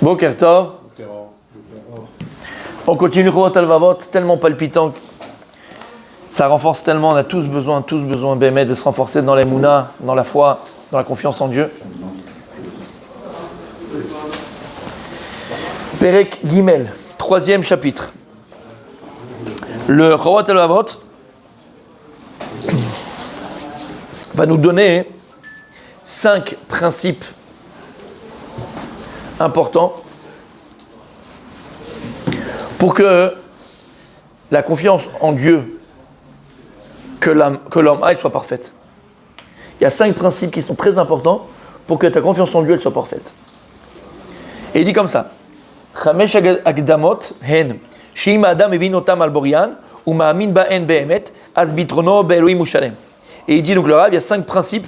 Boker Tov. On continue Chorot Alvavot, tellement palpitant. Ça renforce tellement, on a tous besoin, Bémet, de se renforcer dans l'Emouna, dans la foi, dans la confiance en Dieu. Perek Gimel, 3e chapitre. Le Chorot Alvavot va nous donner 5 principes importants pour que la confiance en Dieu que l'homme a, elle soit parfaite. Il y a 5 principes qui sont très importants pour que ta confiance en Dieu elle soit parfaite. Et il dit comme ça: Chamesh Agdamot hen sheim adam evin otam al borian u ma'amin ba'en be'emet az bitrono be'elohim ushalem. Et il dit donc le Rav, il y a 5 principes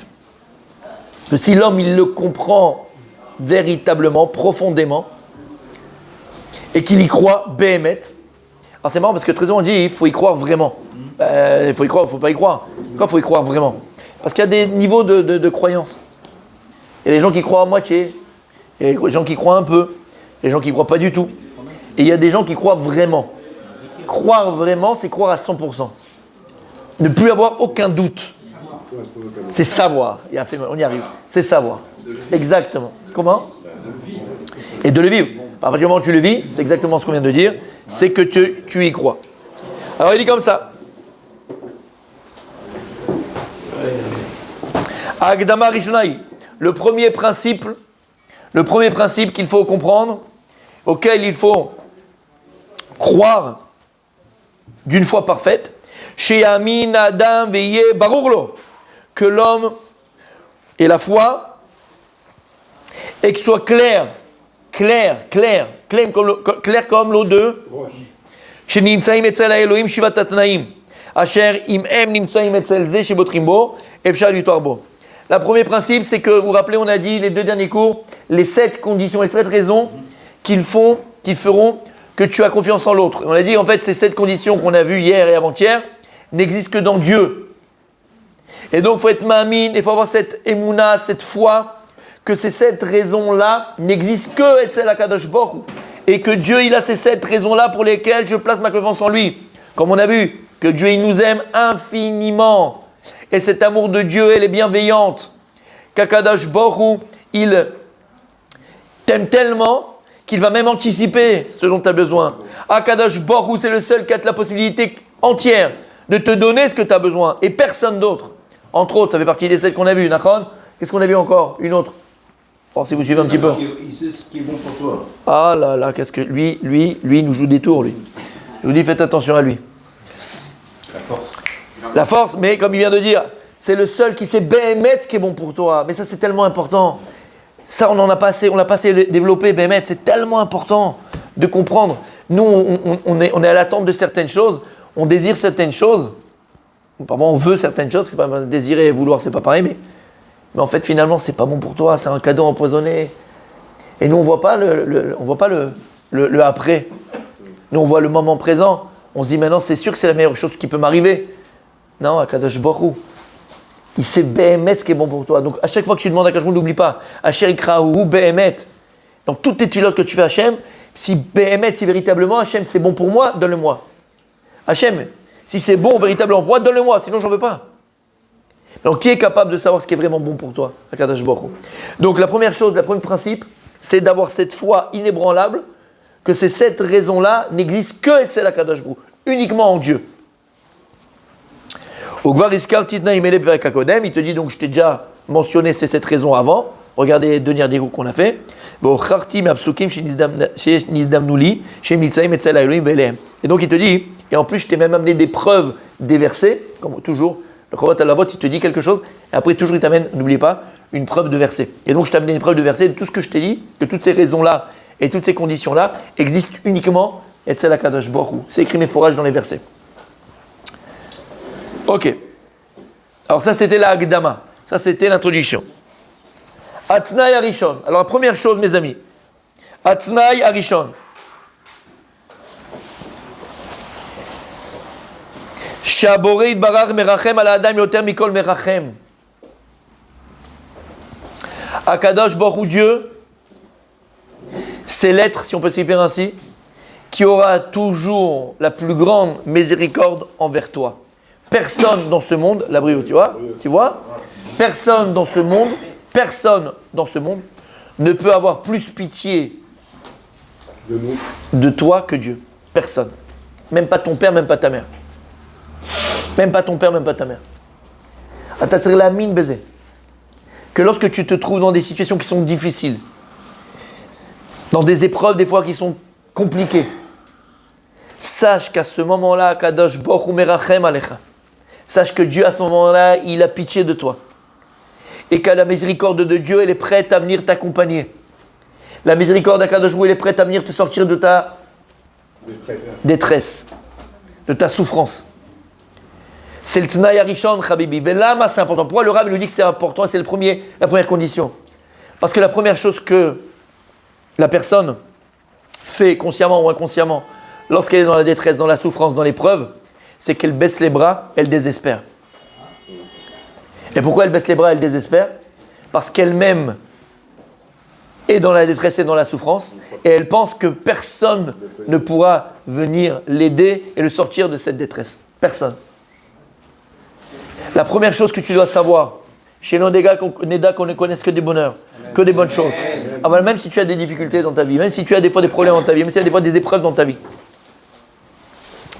que si l'homme il le comprend véritablement, profondément, et qu'il y croit, Béhémet. Alors c'est marrant parce que très souvent on dit il faut y croire vraiment. Il faut y croire, il ne faut pas y croire. Pourquoi il faut y croire vraiment? Parce qu'il y a des niveaux de croyance. Il y a des gens qui croient à moitié, il y a des gens qui croient un peu, il y a des gens qui ne croient pas du tout. Et il y a des gens qui croient vraiment. Croire vraiment, c'est croire à 100%. Ne plus avoir aucun doute. C'est savoir. On y arrive. C'est savoir. Exactement. Comment? Et de le vivre. À partir du moment où tu le vis, c'est exactement ce qu'on vient de dire, c'est que tu y crois. Alors il dit comme ça. Agdama Rishonaï, le premier principe qu'il faut comprendre, auquel il faut croire d'une foi parfaite, chez Amin Adam Veye Barurlo, que l'homme et la foi, et que soit clair comme l'eau de שנמצאים אצל האלוהים שבעת התנאים אשר אם הם נמצאים אצל זה שבוטחים בו אפשר לבטוח בו. Le premier principe, c'est que, vous vous rappelez, on a dit les 2 derniers cours, les 7 conditions, les 7 raisons qui feront que tu as confiance en l'autre. Et on a dit, en fait, ces 7 conditions qu'on a vues hier et avant-hier n'existent que dans Dieu. Et donc, il faut être ma'amin, il faut avoir cette émouna, cette foi, que ces 7 raisons-là n'existent que Etzel HaKadosh Baruch Hu. Et que Dieu, il a ces 7 raisons-là pour lesquelles je place ma confiance en lui. Comme on a vu, que Dieu, il nous aime infiniment. Et cet amour de Dieu, elle est bienveillante. Qu'Akadosh Baruch Hu, il t'aime tellement qu'il va même anticiper ce dont tu as besoin. Akadosh Baruch Hu, c'est le seul qui a la possibilité entière de te donner ce que tu as besoin. Et personne d'autre. Entre autres, ça fait partie des 7 qu'on a vues. Qu'est-ce qu'on a vu encore? Une autre. Oh, si vous suivez un petit peu. Il sait ce qui est bon pour toi. Ah là là, qu'est-ce que lui, il nous joue des tours, lui. Je vous dis, faites attention à lui. La force, mais comme il vient de dire, c'est le seul qui sait Béhémet ce qui est bon pour toi. Mais ça, c'est tellement important. Ça, on l'a pas assez développé, Béhémet. C'est tellement important de comprendre. Nous, on est à l'attente de certaines choses. On désire certaines choses. Parfois, on veut certaines choses. C'est pas désirer et vouloir, c'est pas pareil, mais en fait, finalement, c'est pas bon pour toi, c'est un cadeau empoisonné. Et nous, on voit pas le après. Nous, on voit le moment présent. On se dit maintenant, c'est sûr que c'est la meilleure chose qui peut m'arriver. Non, Akadosh Baruch Hu, il sait Béhémet ce qui est bon pour toi. Donc, à chaque fois que tu demandes à Akadosh Baruch Hu, n'oublie pas, Asher Ikrahu Béhémet. Dans toutes tes tfilotes que tu fais à Hachem, si Béhémet, si véritablement Hachem, c'est bon pour moi, donne-le-moi. Hachem, si c'est bon véritablement pour moi, donne-le-moi, sinon j'en veux pas. Donc, qui est capable de savoir ce qui est vraiment bon pour toi? Akadosh Baruch Hu. Donc, la première chose, le premier principe, c'est d'avoir cette foi inébranlable que ces 7 raisons-là n'existent que Etzel HaKadosh Baruch Hu, uniquement en Dieu. Il te dit donc, je t'ai déjà mentionné ces 7 raisons avant. Regardez les 2 derniers cours qu'on a fait. Et donc, il te dit, et en plus, je t'ai même amené des preuves des versets, comme toujours. Le Chorot Alvavot, il te dit quelque chose, et après, toujours, il t'amène, n'oubliez pas, une preuve de verset. Et donc, je t'ai amené une preuve de verset de tout ce que je t'ai dit, que toutes ces raisons-là et toutes ces conditions-là existent uniquement Etzel HaKadosh Baruch Hu. C'est écrit mes forages dans les versets. Ok. Alors, ça, c'était la Agdama. Ça, c'était l'introduction. Atnaï Arishon. Alors, la première chose, mes amis. Atnaï Arishon. Shaborei Barach merachem al adam yoter mikol merachem. Akadosh Baruch Hu, Dieu, c'est l'être, si on peut s'exprimer ainsi, qui aura toujours la plus grande miséricorde envers toi. Personne dans ce monde, la brioche, tu vois, personne dans ce monde ne peut avoir plus pitié de toi que Dieu. Personne. Même pas ton père, même pas ta mère. Même pas ton père, même pas ta mère. Atasser la mine baiser. Que lorsque tu te trouves dans des situations qui sont difficiles, dans des épreuves des fois qui sont compliquées, sache qu'à ce moment-là, Kadosh Baruch Hu merachem alecha. Sache que Dieu à ce moment-là, il a pitié de toi. Et qu'à la miséricorde de Dieu, elle est prête à venir t'accompagner. La miséricorde d'Akadosh Baruch Hu, elle est prête à venir te sortir de ta détresse, de ta souffrance. C'est le Tnaï Arishon, Chabibi. Velama, c'est important. Pourquoi le Rav nous dit que c'est important? C'est la première condition. Parce que la première chose que la personne fait, consciemment ou inconsciemment, lorsqu'elle est dans la détresse, dans la souffrance, dans l'épreuve, c'est qu'elle baisse les bras, elle désespère. Et pourquoi elle baisse les bras, elle désespère? Parce qu'elle-même est dans la détresse et dans la souffrance, et elle pense que personne ne pourra venir l'aider et le sortir de cette détresse. Personne. La première chose que tu dois savoir, chez Neda qu'on ne connaisse que des bonheurs, que des bonnes choses. Alors même si tu as des difficultés dans ta vie, même si tu as des fois des problèmes dans ta vie, même si tu as des fois des épreuves dans ta vie,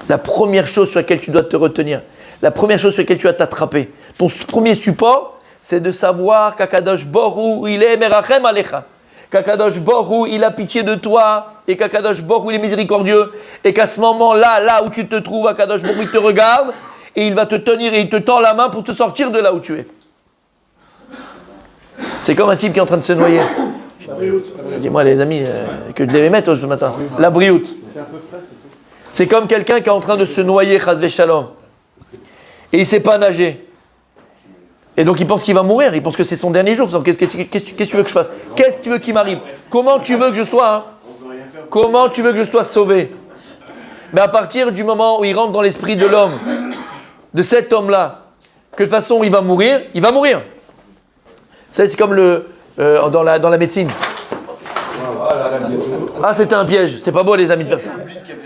la première chose sur laquelle tu dois te retenir, la première chose sur laquelle tu dois t'attraper, ton premier support, c'est de savoir qu'Akadosh Baruch Hu, il est merachem alecha. Qu'Akadosh Baruch Hu, il a pitié de toi, et qu'Akadosh Baruch Hu, il est miséricordieux, et qu'à ce moment-là, là où tu te trouves, Akadosh Baruch Hu, il te regarde, et il va te tenir, et il te tend la main pour te sortir de là où tu es. C'est comme un type qui est en train de se noyer. Dis-moi les amis, que je devais mettre ce matin. La brioute. C'est comme quelqu'un qui est en train de se noyer, chas shalom, et il ne sait pas nager. Et donc il pense qu'il va mourir, il pense que c'est son dernier jour. Qu'est-ce que tu veux que je fasse? Qu'est-ce que tu veux qu'il m'arrive? Comment tu veux que je sois Comment tu veux que je sois sauvé? Mais à partir du moment où il rentre dans l'esprit de l'homme, de cet homme-là, que de toute façon il va mourir, il va mourir. Ça, c'est comme dans la médecine. Ah, c'était un piège. C'est pas beau, les amis, de faire ça.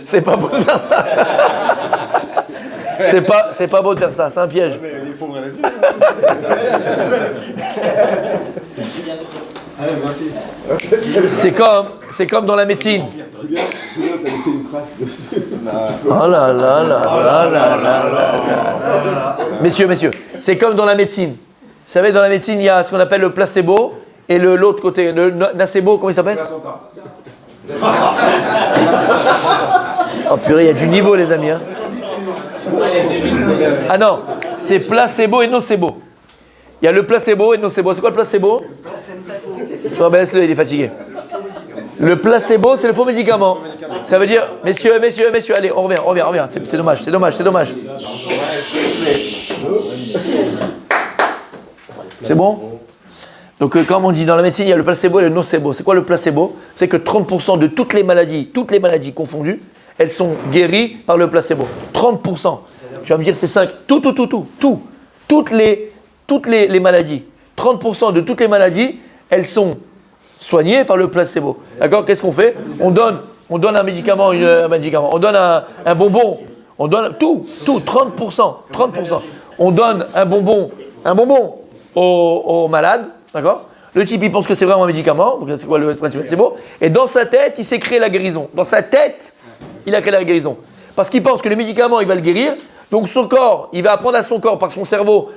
C'est pas beau de faire ça. C'est pas beau de faire ça, c'est un piège. C'est comme dans la médecine. Oh là là là là là là. Messieurs, c'est comme dans la médecine. Vous savez, dans la médecine, il y a ce qu'on appelle le placebo et l'autre côté, le nacebo, comment il s'appelle? Oh purée, il y a du niveau, les amis. Hein. Ah non, c'est placebo et nocebo. Il y a le placebo et le nocebo. C'est quoi le placebo? Non, ben laisse-le, il est fatigué. Le placebo, c'est le faux médicament. Ça veut dire, messieurs, allez, on revient. C'est dommage. C'est bon? Donc, comme on dit dans la médecine, il y a le placebo et le nocebo. C'est quoi le placebo? C'est que 30% de toutes les maladies confondues, elles sont guéries par le placebo. 30%. Tu vas me dire, c'est 5. Toutes les maladies. 30% de toutes les maladies, elles sont soignées par le placebo. D'accord? Qu'est-ce qu'on fait? On donne un médicament, on donne un bonbon. On donne tout, 30%. On donne un bonbon au malade. D'accord? Le type, il pense que c'est vraiment un médicament. Donc, c'est quoi le principe? C'est beau. Et dans sa tête, il s'est créé la guérison. Dans sa tête, il a créé la guérison. Parce qu'il pense que le médicament, il va le guérir. Donc, son corps, il va apprendre à son corps, par son cerveau,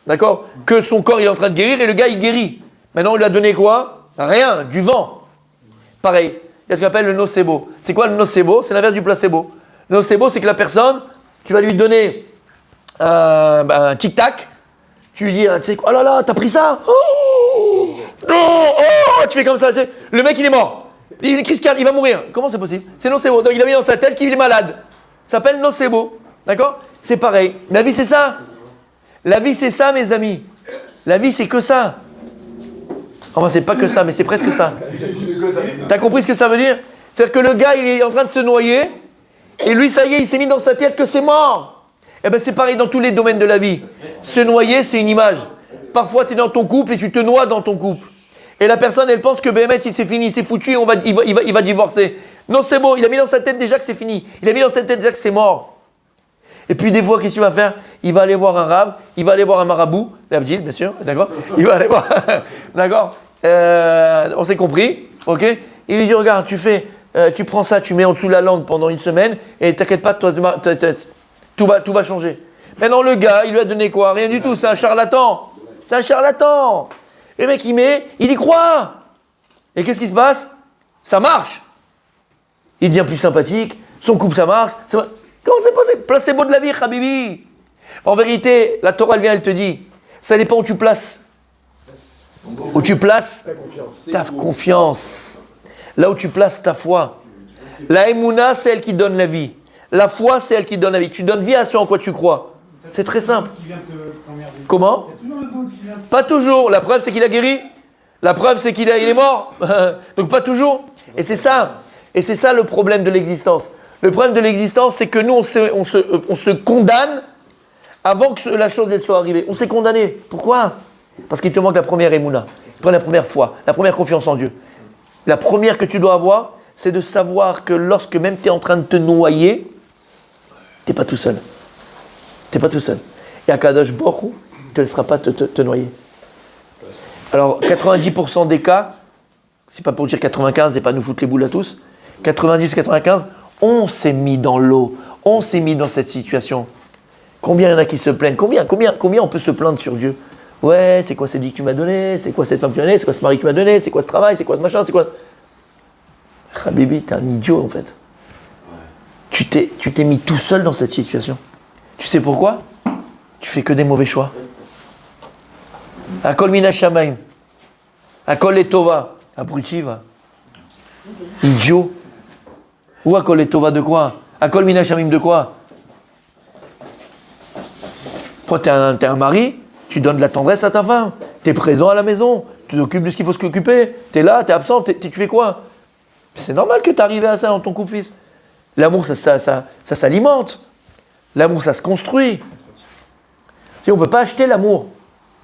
d'accord, que son corps, il est en train de guérir. Et le gars, il guérit. Maintenant, on lui a donné quoi? Rien. Du vent. Pareil. Il y a ce qu'on appelle le nocebo. C'est quoi le nocebo? C'est l'inverse du placebo. Le nocebo, c'est que la personne, tu vas lui donner un tic-tac. Tu lui dis, tu sais quoi, oh là là, t'as pris ça? Tu fais comme ça, tu sais. Le mec, il est mort. Il est crise cardiaque, il va mourir. Comment c'est possible? C'est nocebo. Donc, il a mis dans sa tête qu'il est malade. Ça s'appelle nocebo. D'accord? C'est pareil. La vie, c'est ça. La vie, c'est ça, mes amis. La vie, c'est que ça. Enfin, c'est pas que ça, mais c'est presque ça. T'as compris ce que ça veut dire? C'est-à-dire que le gars, il est en train de se noyer. Et lui, ça y est, il s'est mis dans sa tête que c'est mort. Eh bien, c'est pareil dans tous les domaines de la vie. Se noyer, c'est une image. Parfois, tu es dans ton couple et tu te noies dans ton couple. Et la personne, elle pense que Béhémet, c'est fini, c'est foutu, il va divorcer. Non, c'est bon, il a mis dans sa tête déjà que c'est fini. Il a mis dans sa tête déjà que c'est mort. Et puis des fois, qu'est-ce qu'il va faire? Il va aller voir un rab, il va aller voir un marabout, l'Avdil, bien sûr, d'accord? Il va aller voir, d'accord? On s'est compris, ok? Il lui dit, regarde, tu prends ça, tu mets en dessous la langue pendant une semaine, et t'inquiète pas, tout va changer. Maintenant, le gars, il lui a donné quoi? Rien du tout, c'est un charlatan. C'est un charlatan. Et le mec, il y croit. Et qu'est-ce qui se passe? Ça marche. Il devient plus sympathique, son couple, ça marche. Comment c'est possible? Placebo de la vie, Habibi. En vérité, la Torah, elle vient, elle te dit, ça dépend où tu places. Où tu places ta confiance. Là où tu places ta foi. La Emouna, c'est elle qui donne la vie. La foi, c'est elle qui donne la vie. Tu donnes vie à ce en quoi tu crois. C'est très simple. Comment? Pas toujours. La preuve, c'est qu'il a guéri. La preuve, c'est qu'il est mort. Donc pas toujours. Et c'est ça. Et c'est ça le problème de l'existence. Le problème de l'existence, c'est que nous, on se condamne avant que la chose elle soit arrivée. On s'est condamné. Pourquoi? Parce qu'il te manque la première émouna, la première foi, la première confiance en Dieu. La première que tu dois avoir, c'est de savoir que lorsque même tu es en train de te noyer, tu n'es pas tout seul. Tu n'es pas tout seul. Et Akadosh Baruch Hu ne te laissera pas te noyer. Alors, 90% des cas, c'est pas pour dire 95 et pas nous foutre les boules à tous, 90-95, on s'est mis dans l'eau, on s'est mis dans cette situation. Combien il y en a qui se plaignent? Combien on peut se plaindre sur Dieu? Ouais, c'est quoi cette vie que tu m'as donnée? C'est quoi cette femme que tu m'as donnée? C'est quoi ce mari que tu m'as donné? C'est quoi ce travail? C'est quoi ce machin? C'est quoi... Habibi, t'es un idiot en fait. Tu t'es mis tout seul dans cette situation. Tu sais pourquoi? Tu fais que des mauvais choix. Akol mina shamayim. Akol letova. Abruti, va. Idiot. Ou Akol letova de quoi? Akol mina shamayim de quoi? Toi, t'es un mari, tu donnes de la tendresse à ta femme. T'es présent à la maison. Tu t'occupes de ce qu'il faut s'occuper. T'es là, t'es absent. Tu fais quoi? C'est normal que tu arrives à ça dans ton couple-fils. L'amour, ça s'alimente. L'amour, ça se construit. Tu sais, on ne peut pas acheter l'amour. On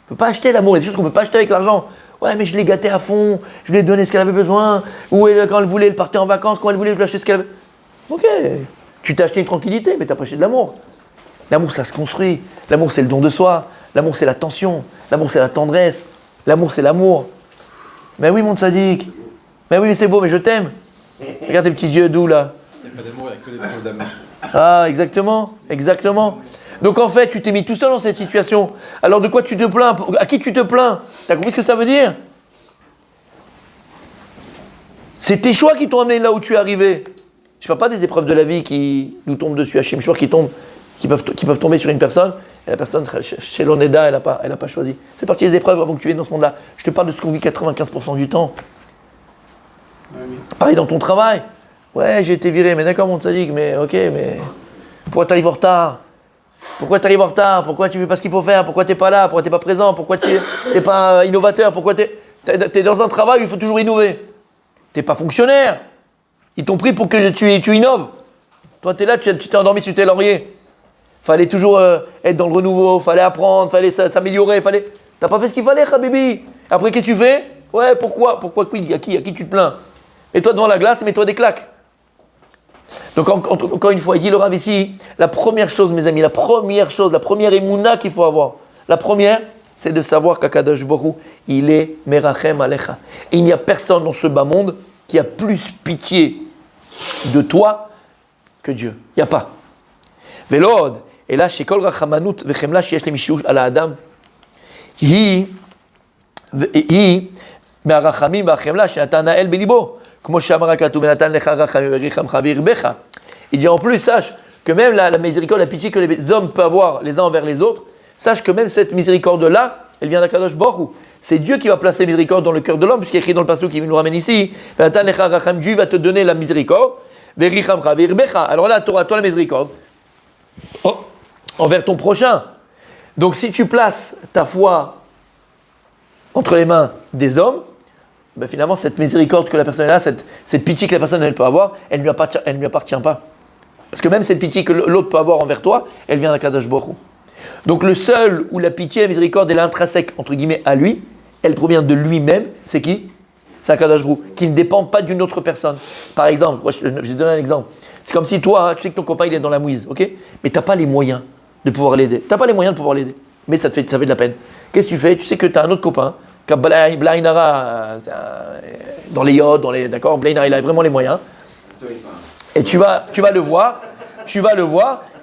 ne peut pas acheter l'amour. Il y a des choses qu'on ne peut pas acheter avec l'argent. Ouais, mais je l'ai gâté à fond. Je lui ai donné ce qu'elle avait besoin. Ou quand elle voulait, elle partait en vacances. Quand elle voulait, je lui achetais ce qu'elle avait. Ok. Tu t'as acheté une tranquillité, mais tu n'as pas acheté de l'amour. L'amour, ça se construit. L'amour, c'est le don de soi. L'amour, c'est l'attention. L'amour, c'est la tendresse. L'amour, c'est l'amour. Mais oui, mon tzaddik. Mais oui, mais c'est beau, mais je t'aime. Regarde tes petits yeux doux là. Il n'y a pas d'amour, il n'y a que des preuves d'amour. Ah, exactement. Donc en fait, tu t'es mis tout seul dans cette situation. Alors de quoi tu te plains? À qui tu te plains? T'as compris ce que ça veut dire? C'est tes choix qui t'ont amené là où tu es arrivé. Je ne parle pas des épreuves de la vie qui nous tombent dessus, Hachem Shor, qui peuvent tomber sur une personne, et la personne, chez l'Oneda, elle n'a pas choisi. C'est parti des épreuves avant que tu viennes dans ce monde-là. Je te parle de ce qu'on vit 95% du temps. Pareil dans ton travail. Ouais, j'ai été viré, mais d'accord, mon tzaddik, mais ok, mais pourquoi tu arrives en retard? Pourquoi tu arrives en retard? Pourquoi tu fais pas ce qu'il faut faire? Pourquoi tu n'es pas là? Pourquoi tu n'es pas présent? Pourquoi tu n'es pas innovateur? Pourquoi tu es dans un travail où il faut toujours innover? Tu n'es pas fonctionnaire. Ils t'ont pris pour que tu innoves. Toi, tu es là, tu t'es endormi sur tes lauriers. Fallait toujours être dans le renouveau, fallait apprendre, fallait s'améliorer, T'as pas fait ce qu'il fallait, Habibi. Après, qu'est-ce que tu fais? Ouais, pourquoi? Pourquoi à qui tu te plains? Et toi devant la glace, mets-toi des claques. Donc encore une fois, il dit le Rav ici, la première chose, mes amis, la première émouna qu'il faut avoir, la première, c'est de savoir qu'Akadosh Baruch Hu, il est Merachem Alecha. Et il n'y a personne dans ce bas monde qui a plus pitié de toi que Dieu. Il n'y a pas. Velod, et là, chez Kol Rachamanut, Vechemla, Sheyesh Lemishiush Ala Adam, hi, מהרחמים והחמלה שנתן האל בליבו, כמו שאמר הכתוב, ונתן לך רחמים וריחמך וירבך. Il dit en plus, sache que même la miséricorde, la pitié que les hommes peuvent avoir les uns envers les autres, sache que même cette miséricorde-là, elle vient d'Akadosh Baruch Hu. C'est Dieu qui va placer la miséricorde dans le cœur de l'homme, puisqu'il est écrit dans le passage qui nous ramène ici, ונתן לך רחמים, Dieu va te donner la miséricorde, וריחמך וירבך. Alors là, tu auras toi la miséricorde envers ton prochain. Donc si tu places ta foi entre les mains des hommes, ben finalement, cette miséricorde que la personne a, cette pitié que la personne elle peut avoir, elle ne lui appartient pas. Parce que même cette pitié que l'autre peut avoir envers toi, elle vient d'Akadosh Baruch Hu. Donc le seul où la pitié et la miséricorde elle est intrinsèque, entre guillemets, à lui, elle provient de lui-même, c'est qui? C'est Akadosh Baruch Hu, qui ne dépend pas d'une autre personne. Par exemple, je vais te donner un exemple. C'est comme si toi, tu sais que ton copain il est dans la mouise, ok? Mais tu n'as pas les moyens de pouvoir l'aider. Tu n'as pas les moyens de pouvoir l'aider. Mais ça fait de la peine. Qu'est-ce que tu fais? Tu sais que tu as un autre copain, qui a Blainara, dans les yachts, d'accord? Blainara, il a vraiment les moyens. Et tu vas le voir,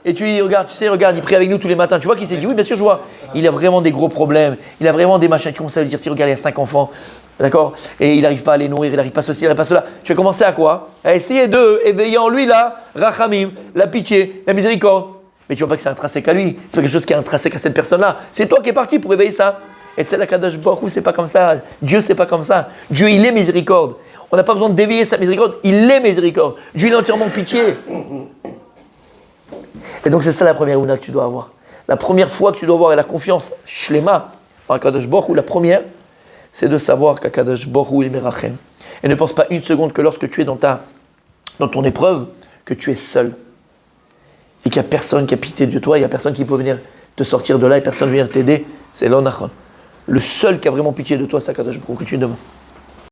et tu lui regardes, regarde, il prie avec nous tous les matins. Tu vois qu'il s'est dit, oui, bien sûr, je vois. Il a vraiment des gros problèmes, il a vraiment des machins. Tu commences à lui dire, si regarde, il y a 5 enfants, d'accord? Et il n'arrive pas à les nourrir, il n'arrive pas ceci, il n'arrive pas cela. Tu vas commencer à quoi? À essayer d'éveiller en lui la rachamim, la pitié, la miséricorde. Mais tu vois pas que c'est intrinsèque à lui, c'est pas quelque chose qui est intrinsèque à cette personne-là. C'est toi qui es parti pour éveiller ça. Et tu sais, la Kadosh Baruch Hu, c'est pas comme ça. Dieu, c'est pas comme ça. Dieu, il est miséricorde. On n'a pas besoin d'éveiller sa miséricorde, il est miséricorde. Dieu, il est entièrement pitié. Et donc, c'est ça la première ouna que tu dois avoir. La première fois que tu dois avoir la confiance, shlema, en Kadosh Baruch Hu, la première, c'est de savoir qu'Akadosh Baruch Hu, il est merachem. Et ne pense pas une seconde que lorsque tu es dans ton épreuve, que tu es seul. Et qu'il n'y a personne qui a pitié de toi, il n'y a personne qui peut venir te sortir de là et personne ne vient t'aider. C'est l'onachon. Le seul qui a vraiment pitié de toi, c'est Akadosh Baruch Hu que tu es devant.